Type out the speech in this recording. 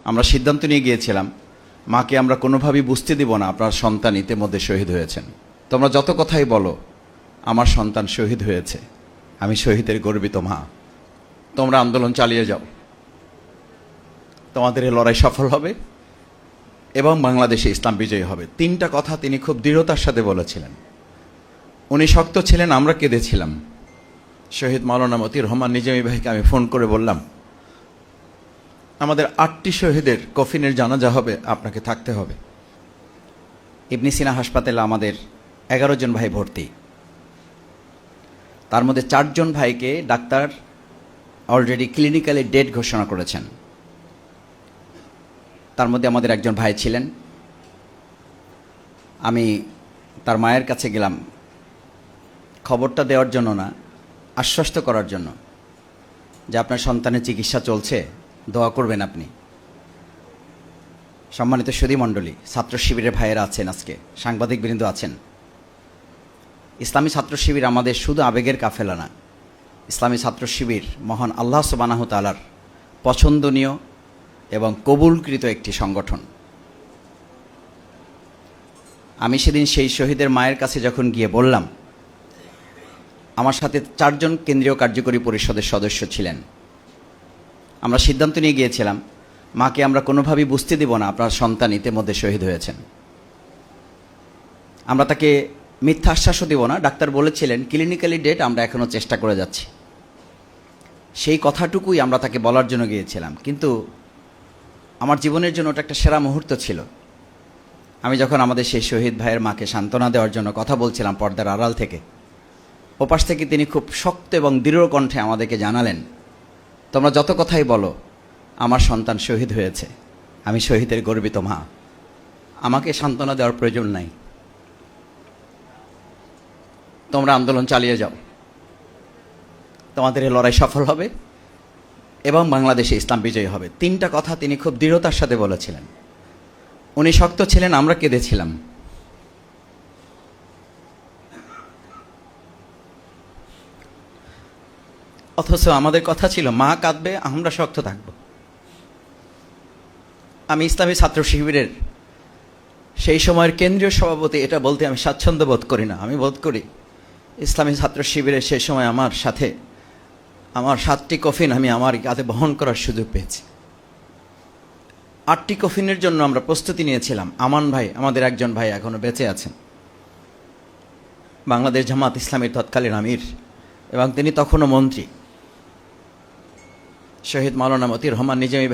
আমরা সিদ্ধান্ত নিয়ে গিয়েছিলাম, মাকে আমরা কোনোভাবেই বুঝতে দিব না আপনার সন্তান ইতিমধ্যে শহীদ হয়েছেন। তোমরা যত কথাই বলো, আমার সন্তান শহীদ হয়েছে, আমি শহীদের গর্বিত মা। তোমরা আন্দোলন চালিয়ে যাও, তোমাদের এই লড়াই সফল হবে এবং বাংলাদেশে ইসলাম বিজয়ী হবে। তিনটা কথা তিনি খুব দৃঢ়তার সাথে বলেছিলেন। উনি শক্ত ছিলেন, আমরা কেঁদেছিলাম। শহীদ মাওলানা মতিউর রহমান নিজামী ভাইকে আমি ফোন করে বললাম, আমাদের 8টি শহীদের কফিনের জানাজা হবে, আপনাকে থাকতে হবে। ইবনে সিনা হাসপাতালে আমাদের 11 জন ভাই ভর্তি। তার মধ্যে 4 জন ভাইকে ডাক্তার অলরেডি ক্লিনিক্যালি ডেড ঘোষণা করেছেন। তার মধ্যে আমাদের একজন ভাই ছিলেন। আমি তার মায়ের কাছে গেলাম খবরটা দেওয়ার জন্য না, আশ্বস্ত করার জন্য যে আপনার সন্তানের চিকিৎসা চলছে, দোয়া করবেন আপনি। সম্মানিত সুধী মণ্ডলী, ছাত্র শিবিরের ভাইয়েরা আছেন, আজকে সাংবাদিকবৃন্দ আছেন। ইসলামী ছাত্র শিবির আমাদের শুধু আবেগের কাফেলা না, ইসলামী ছাত্র শিবির মহান আল্লাহ সুবহানাহু ওয়া তাআলার পছন্দনীয় এবং কবুলকৃত একটি সংগঠন। আমি সেদিন সেই শহীদের মায়ের কাছে যখন গিয়ে বললাম, আমার সাথে 4 জন কেন্দ্রীয় কার্যকরী পরিষদের সদস্য ছিলেন। আমরা সিদ্ধান্ত নিয়ে গিয়েছিলাম, মাকে আমরা কোনোভাবেই বুঝতে দিব না আপনার সন্তান ইতিমধ্যে শহীদ হয়েছেন। আমরা তাকে মিথ্যা আশ্বাসও দিব না। ডাক্তার বলেছিলেন ক্লিনিক্যালি ডেট, আমরা এখনও চেষ্টা করে যাচ্ছি। সেই কথাটুকুই আমরা তাকে বলার জন্য গিয়েছিলাম। কিন্তু আমার জীবনের জন্য ওটা একটা সেরা মুহূর্ত ছিল। আমি যখন আমাদের সেই শহীদ ভাইয়ের মাকে সান্ত্বনা দেওয়ার জন্য কথা বলছিলাম পর্দার আড়াল থেকে, ওপাশ থেকে তিনি খুব শক্ত এবং দৃঢ় কণ্ঠে আমাদেরকে জানালেন, তোমরা যত কথাই বলো, আমার সন্তান শহীদ হয়েছে, আমি শহীদের গর্বিত মা। আমাকে সান্ত্বনা দেওয়ার প্রয়োজন নাই, তোমরা আন্দোলন চালিয়ে যাও, তোমাদের এই লড়াই সফল হবে এবং বাংলাদেশে ইসলাম বিজয়ী হবে। তিনটা কথা তিনি খুব দৃঢ়তার সাথে বলেছিলেন। উনি শক্ত ছিলেন, আমরা কেঁদেছিলাম। অথচ আমাদের কথা ছিল, মা কাঁদবে, আমরা শক্ত থাকব। আমি ইসলামী ছাত্র শিবিরের সেই সময়ের কেন্দ্রীয় সভাপতি, এটা বলতে আমি স্বাচ্ছন্দ্য বোধ করি না। আমি বোধ করি ইসলামী ছাত্র শিবিরের সেই সময় আমার সাথে আমার 7টি কফিন আমি আমার কাঁধে বহন করার সুযোগ পেয়েছি। 8টি কফিনের জন্য আমরা প্রস্তুতি নিয়েছিলাম। আমান ভাই, আমাদের একজন ভাই এখনো বেঁচে আছেন, বাংলাদেশ জামাত ইসলামীর তৎকালীন আমির, এবং তিনি তখনও মন্ত্রী। শহীদ মাওলানা মতিউর রহমান নিজামী ভাই